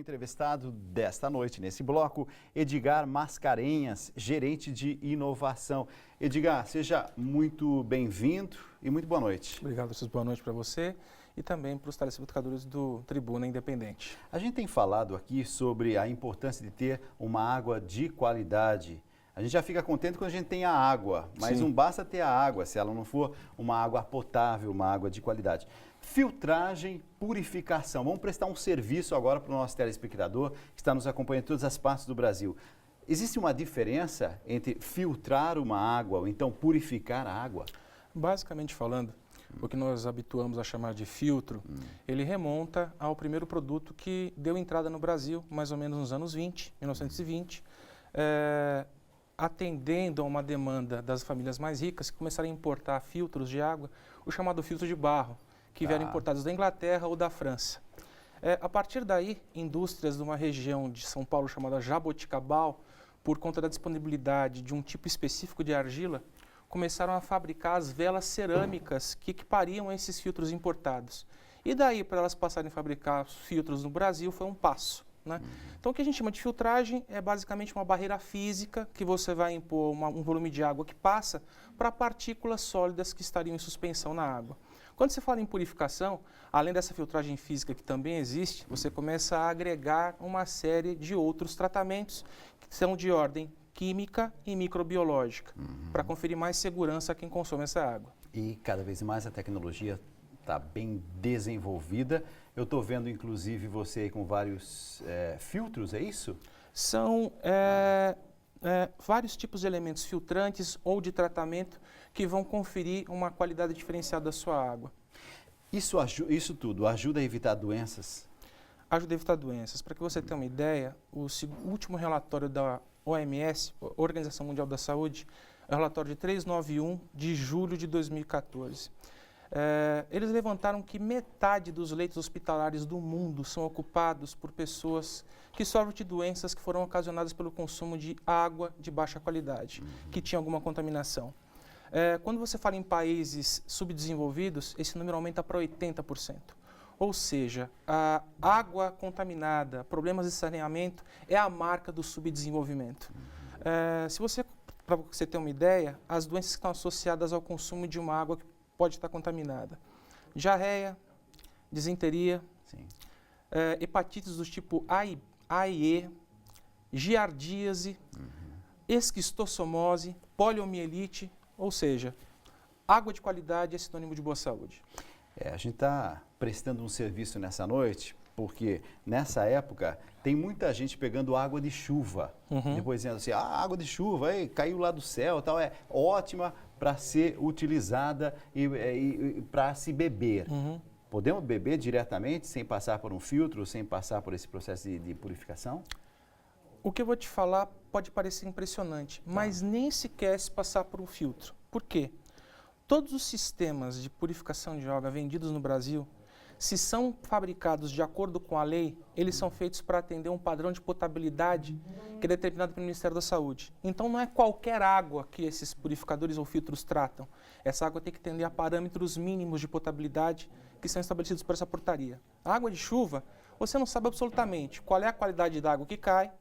entrevistado desta noite, nesse bloco, Edgar Mascarenhas, gerente de inovação. Edgar, seja muito bem-vindo e muito boa noite. Obrigado, Francisco. Boa noite para você e também para os telespectadores do Tribuna Independente. A gente tem falado aqui sobre a importância de ter uma água de qualidade. A gente já fica contente quando a gente tem a água, mas Sim. não basta ter a água se ela não for uma água potável, uma água de qualidade. Filtragem, purificação. Vamos prestar um serviço agora para o nosso telespectador que está nos acompanhando em todas as partes do Brasil. Existe uma diferença entre filtrar uma água ou então purificar a água? Basicamente falando, o que nós habituamos a chamar de filtro, ele remonta ao primeiro produto que deu entrada no Brasil, mais ou menos nos anos 1920, atendendo a uma demanda das famílias mais ricas que começaram a importar filtros de água, o chamado filtro de barro, que vieram importados da Inglaterra ou da França. A partir daí, indústrias de uma região de São Paulo chamada Jaboticabal, por conta da disponibilidade de um tipo específico de argila, começaram a fabricar as velas cerâmicas que equipariam esses filtros importados. E daí, para elas passarem a fabricar os filtros no Brasil, foi um passo, né? Então, o que a gente chama de filtragem é basicamente uma barreira física que você vai impor um volume de água que passa para partículas sólidas que estariam em suspensão na água. Quando você fala em purificação, além dessa filtragem física que também existe, você começa a agregar uma série de outros tratamentos que são de ordem química e microbiológica, para conferir mais segurança a quem consome essa água. E cada vez mais a tecnologia está bem desenvolvida. Eu estou vendo, inclusive, você aí com vários filtros, é isso? São vários tipos de elementos filtrantes ou de tratamento que vão conferir uma qualidade diferenciada da sua água. Isso tudo ajuda a evitar doenças? Ajuda a evitar doenças. Para que você tenha uma ideia, o último relatório da OMS, Organização Mundial da Saúde, é o relatório de 391 de julho de 2014. Eles levantaram que metade dos leitos hospitalares do mundo são ocupados por pessoas que sofrem de doenças que foram ocasionadas pelo consumo de água de baixa qualidade, que tinha alguma contaminação. Quando você fala em países subdesenvolvidos, esse número aumenta para 80%. Ou seja, a água contaminada, problemas de saneamento, é a marca do subdesenvolvimento. Para você ter uma ideia, as doenças que estão associadas ao consumo de uma água que pode estar contaminada: diarreia, disenteria, hepatites do tipo A e E, giardíase, esquistossomose, poliomielite, ou seja, água de qualidade é sinônimo de boa saúde. A gente está prestando um serviço nessa noite, porque nessa época tem muita gente pegando água de chuva, depois dizendo assim, água de chuva, caiu lá do céu, tal, é ótima para ser utilizada e para se beber. Podemos beber diretamente, sem passar por um filtro, sem passar por esse processo de purificação? O que eu vou te falar pode parecer impressionante, mas nem sequer se passar por um filtro. Por quê? Todos os sistemas de purificação de água vendidos no Brasil, se são fabricados de acordo com a lei, eles são feitos para atender um padrão de potabilidade que é determinado pelo Ministério da Saúde. Então, não é qualquer água que esses purificadores ou filtros tratam. Essa água tem que atender a parâmetros mínimos de potabilidade que são estabelecidos por essa portaria. A água de chuva, você não sabe absolutamente qual é a qualidade da água que cai,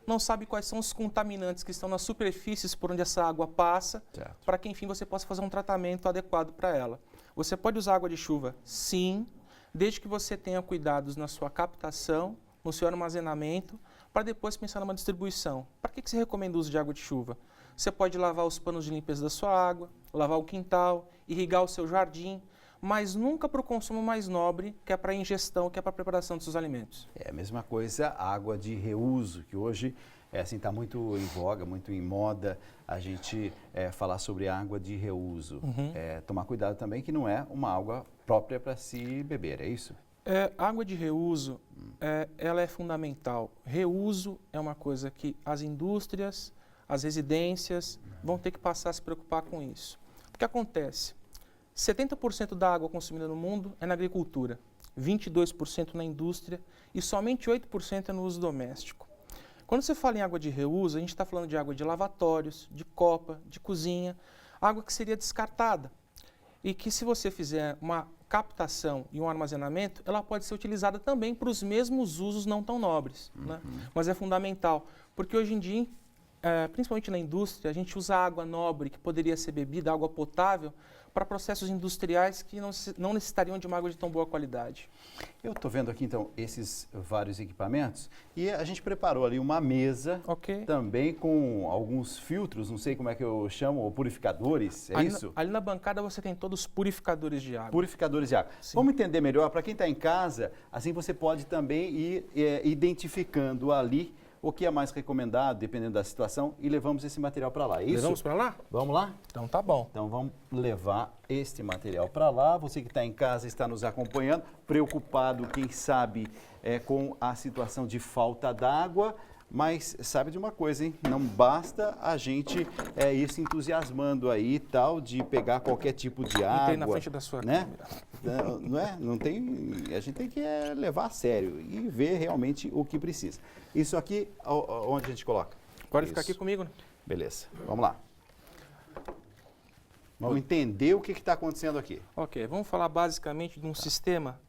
não sabe quais são os contaminantes que estão nas superfícies por onde essa água passa, para que, enfim, você possa fazer um tratamento adequado para ela. Você pode usar água de chuva, sim, desde que você tenha cuidados na sua captação, no seu armazenamento, para depois pensar numa distribuição. Para que você recomenda o uso de água de chuva? Você pode lavar os panos de limpeza da sua água, lavar o quintal, irrigar o seu jardim, mas nunca para o consumo mais nobre, que é para a ingestão, que é para a preparação dos seus alimentos. É a mesma coisa a água de reuso, que hoje está muito em voga, muito em moda a gente falar sobre água de reuso. Tomar cuidado também que não é uma água própria para se beber, é isso? Água de reuso, ela é fundamental. Reuso é uma coisa que as indústrias, as residências vão ter que passar a se preocupar com isso. O que acontece? 70% da água consumida no mundo é na agricultura, 22% na indústria e somente 8% é no uso doméstico. Quando você fala em água de reuso, a gente está falando de água de lavatórios, de copa, de cozinha, água que seria descartada. E que se você fizer uma captação e um armazenamento, ela pode ser utilizada também para os mesmos usos não tão nobres, né? Mas é fundamental, porque hoje em dia, principalmente na indústria, a gente usa água nobre, que poderia ser bebida, água potável, para processos industriais que não necessitariam de uma água de tão boa qualidade. Eu estou vendo aqui, então, esses vários equipamentos e a gente preparou ali uma mesa também com alguns filtros, não sei como é que eu chamo, ou purificadores, é isso? Ali na bancada você tem todos os purificadores de água. Purificadores de água. Sim. Vamos entender melhor, para quem está em casa, assim você pode também ir identificando ali o que é mais recomendado, dependendo da situação, e levamos esse material para lá, é isso? Levamos para lá? Vamos lá? Então tá bom. Então vamos levar este material para lá. Você que está em casa, está nos acompanhando, preocupado, quem sabe, com a situação de falta d'água, mas sabe de uma coisa, hein? Não basta a gente ir se entusiasmando aí, tal, de pegar qualquer tipo de água. Entrei na frente da sua câmera. Não é? Não tem, a gente tem que levar a sério e ver realmente o que precisa. Isso aqui, onde a gente coloca? Pode ficar aqui comigo, né? Beleza, vamos lá. Vamos entender o que está acontecendo aqui. Ok, vamos falar basicamente de um sistema.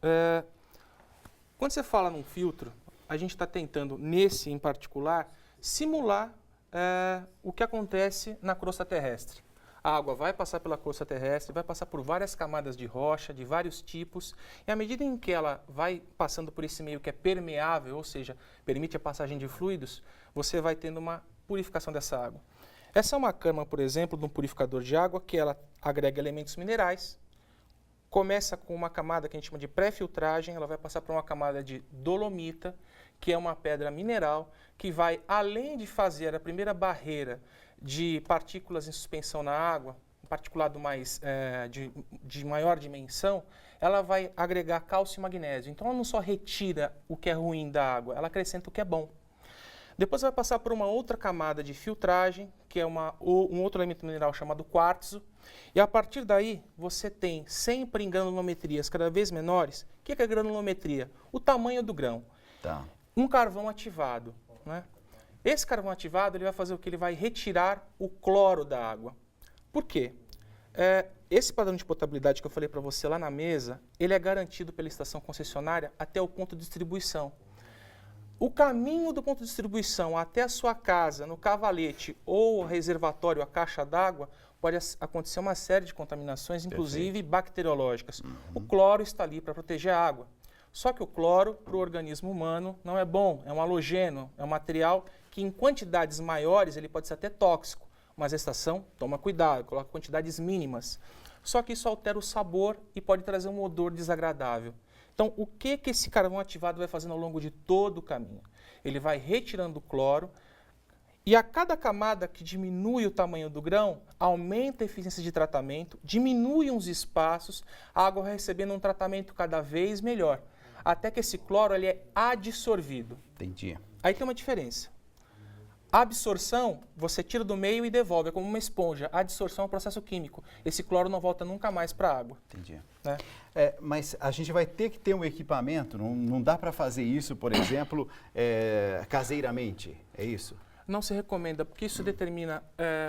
Quando você fala num filtro, a gente está tentando, nesse em particular, simular o que acontece na crosta terrestre. A água vai passar pela crosta terrestre, vai passar por várias camadas de rocha, de vários tipos, e à medida em que ela vai passando por esse meio que é permeável, ou seja, permite a passagem de fluidos, você vai tendo uma purificação dessa água. Essa é uma cama, por exemplo, de um purificador de água, que ela agrega elementos minerais, começa com uma camada que a gente chama de pré-filtragem, ela vai passar por uma camada de dolomita, que é uma pedra mineral, que vai, além de fazer a primeira barreira de partículas em suspensão na água, um particulado de maior dimensão, ela vai agregar cálcio e magnésio. Então ela não só retira o que é ruim da água, ela acrescenta o que é bom. Depois vai passar por uma outra camada de filtragem, que é um outro elemento mineral chamado quartzo, e a partir daí você tem, sempre em granulometrias cada vez menores, o que é granulometria? O tamanho do grão. Tá. Um carvão ativado, né? Esse carvão ativado ele vai fazer o que? Ele vai retirar o cloro da água. Por quê? Esse padrão de potabilidade que eu falei para você lá na mesa, ele é garantido pela estação concessionária até o ponto de distribuição. O caminho do ponto de distribuição até a sua casa, no cavalete ou reservatório, a caixa d'água, pode acontecer uma série de contaminações, inclusive bacteriológicas. O cloro está ali para proteger a água. Só que o cloro, para o organismo humano, não é bom, é um halogeno, é um material que em quantidades maiores ele pode ser até tóxico, mas a estação toma cuidado, coloca quantidades mínimas. Só que isso altera o sabor e pode trazer um odor desagradável. Então, o que esse carvão ativado vai fazendo ao longo de todo o caminho? Ele vai retirando o cloro e a cada camada que diminui o tamanho do grão, aumenta a eficiência de tratamento, diminui uns espaços, a água vai recebendo um tratamento cada vez melhor, até que esse cloro ele é adsorvido. Entendi. Aí tem uma diferença. A absorção, você tira do meio e devolve, é como uma esponja. A adsorção é um processo químico. Esse cloro não volta nunca mais para a água. Entendi. Né? Mas a gente vai ter que ter um equipamento, não dá para fazer isso, por exemplo, caseiramente, é isso? Não se recomenda, porque isso determina,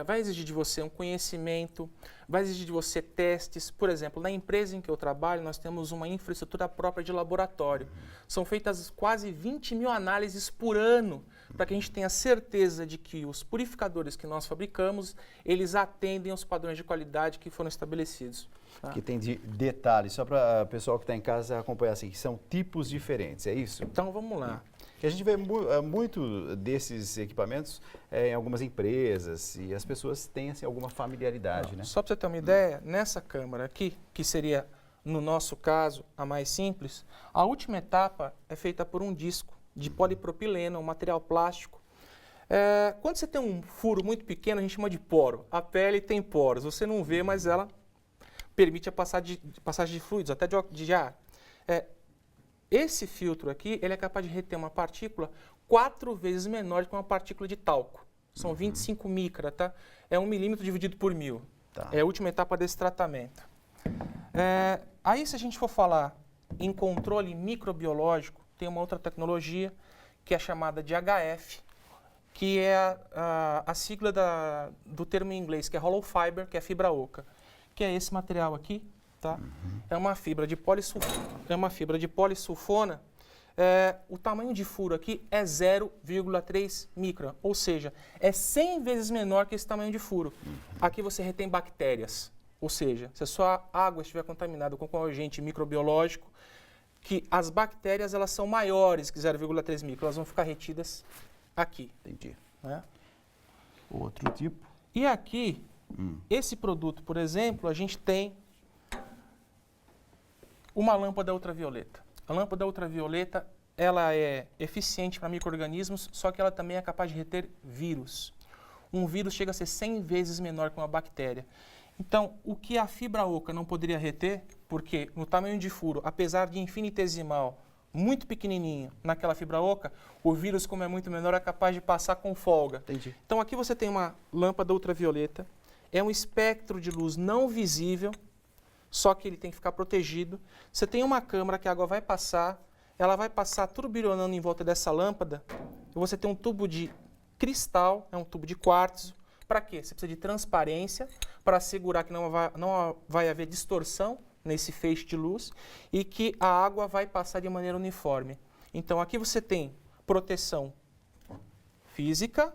vai exigir de você um conhecimento, vai exigir de você testes. Por exemplo, na empresa em que eu trabalho, nós temos uma infraestrutura própria de laboratório. São feitas quase 20 mil análises por ano, para que a gente tenha certeza de que os purificadores que nós fabricamos, eles atendem aos padrões de qualidade que foram estabelecidos. Tá? Que tem detalhes, só para o pessoal que está em casa acompanhar assim, que são tipos diferentes, é isso? Então vamos lá. Que a gente vê muito desses equipamentos em algumas empresas e as pessoas têm assim, alguma familiaridade, né? Só para você ter uma ideia, nessa câmara aqui, que seria, no nosso caso, a mais simples, a última etapa é feita por um disco de polipropileno, um material plástico. Quando você tem um furo muito pequeno, a gente chama de poro. A pele tem poros, você não vê, mas ela permite a passagem de fluidos, até de ar. Esse filtro aqui, ele é capaz de reter uma partícula 4 vezes menor que uma partícula de talco. São 25 micra, tá? É 1 milímetro dividido por 1000. Tá. É a última etapa desse tratamento. Aí, se a gente for falar em controle microbiológico, tem uma outra tecnologia que é chamada de HF, que é a sigla do termo em inglês, que é hollow fiber, que é fibra oca, que é esse material aqui, tá? É uma fibra de polissulfona. O tamanho de furo aqui é 0,3 micron, ou seja, é 100 vezes menor que esse tamanho de furo. Aqui você retém bactérias, ou seja, se a sua água estiver contaminada com algum agente microbiológico, que as bactérias elas são maiores que 0,3 micron, elas vão ficar retidas aqui. Entendi. Né? Outro tipo? E aqui, esse produto, por exemplo, a gente tem uma lâmpada ultravioleta. A lâmpada ultravioleta, ela é eficiente para micro-organismos, só que ela também é capaz de reter vírus. Um vírus chega a ser 100 vezes menor que uma bactéria. Então, o que a fibra oca não poderia reter, porque no tamanho de furo, apesar de infinitesimal, muito pequenininho naquela fibra oca, o vírus, como é muito menor, é capaz de passar com folga. Entendi. Então, aqui você tem uma lâmpada ultravioleta, é um espectro de luz não visível, só que ele tem que ficar protegido. Você tem uma câmara que a água vai passar, ela vai passar turbilhonando em volta dessa lâmpada, e você tem um tubo de cristal, é um tubo de quartzo. Para quê? Você precisa de transparência para assegurar que não vai haver distorção nesse feixe de luz e que a água vai passar de maneira uniforme. Então, aqui você tem proteção física,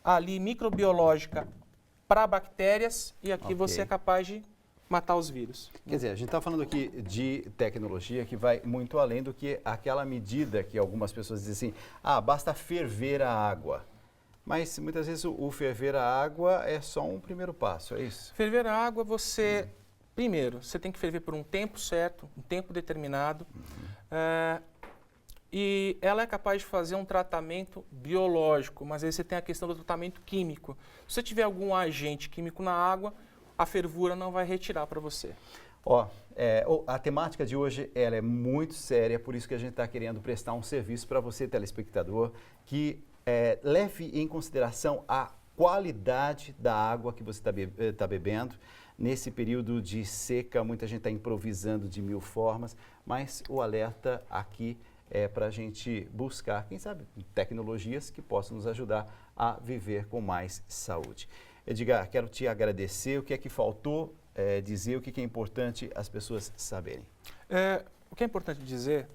ali microbiológica para bactérias e aqui você é capaz de matar os vírus. Quer dizer, a gente está falando aqui de tecnologia que vai muito além do que aquela medida que algumas pessoas dizem assim, basta ferver a água. Mas muitas vezes o ferver a água é só um primeiro passo, é isso? Ferver a água, primeiro, você tem que ferver por um tempo certo, um tempo determinado. E ela é capaz de fazer um tratamento biológico, mas aí você tem a questão do tratamento químico. Se você tiver algum agente químico na água, a fervura não vai retirar para você. A temática de hoje ela é muito séria, por isso que a gente está querendo prestar um serviço para você, telespectador, que leve em consideração a qualidade da água que você está bebendo. Nesse período de seca, muita gente está improvisando de mil formas, mas o alerta aqui é para a gente buscar, quem sabe, tecnologias que possam nos ajudar a viver com mais saúde. Edgar, quero te agradecer. O que é que faltou dizer, o que é importante as pessoas saberem? O que é importante dizer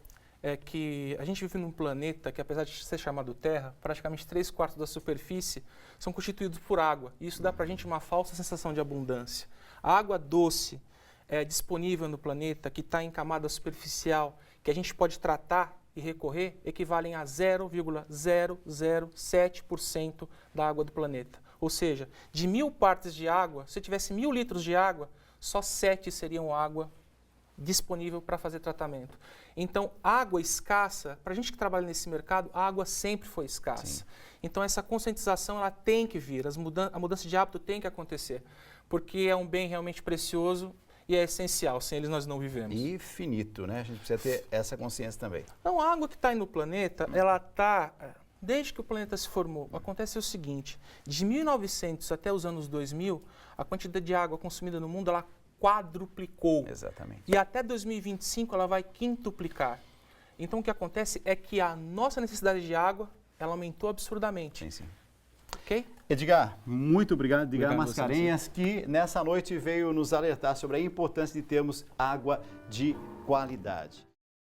é que a gente vive num planeta que, apesar de ser chamado Terra, praticamente 3/4 da superfície são constituídos por água. E isso dá para a gente uma falsa sensação de abundância. A água doce disponível no planeta, que está em camada superficial, que a gente pode tratar e recorrer, equivalem a 0,007% da água do planeta. Ou seja, de 1000 partes de água, se tivesse 1000 litros de água, só 7 seriam água disponível para fazer tratamento. Então, água escassa, para a gente que trabalha nesse mercado, a água sempre foi escassa. Sim. Então, essa conscientização ela tem que vir, a mudança de hábito tem que acontecer, porque é um bem realmente precioso e é essencial, sem eles nós não vivemos. E finito, né? A gente precisa ter essa consciência também. Então, a água que está aí no planeta, ela está... Desde que o planeta se formou, acontece o seguinte, de 1900 até os anos 2000, a quantidade de água consumida no mundo, ela quadruplicou. Exatamente. E até 2025 ela vai quintuplicar. Então o que acontece é que a nossa necessidade de água, ela aumentou absurdamente. Sim. Ok? Edgar, muito obrigado. Edgar Mascarenhas, você. Que nessa noite veio nos alertar sobre a importância de termos água de qualidade.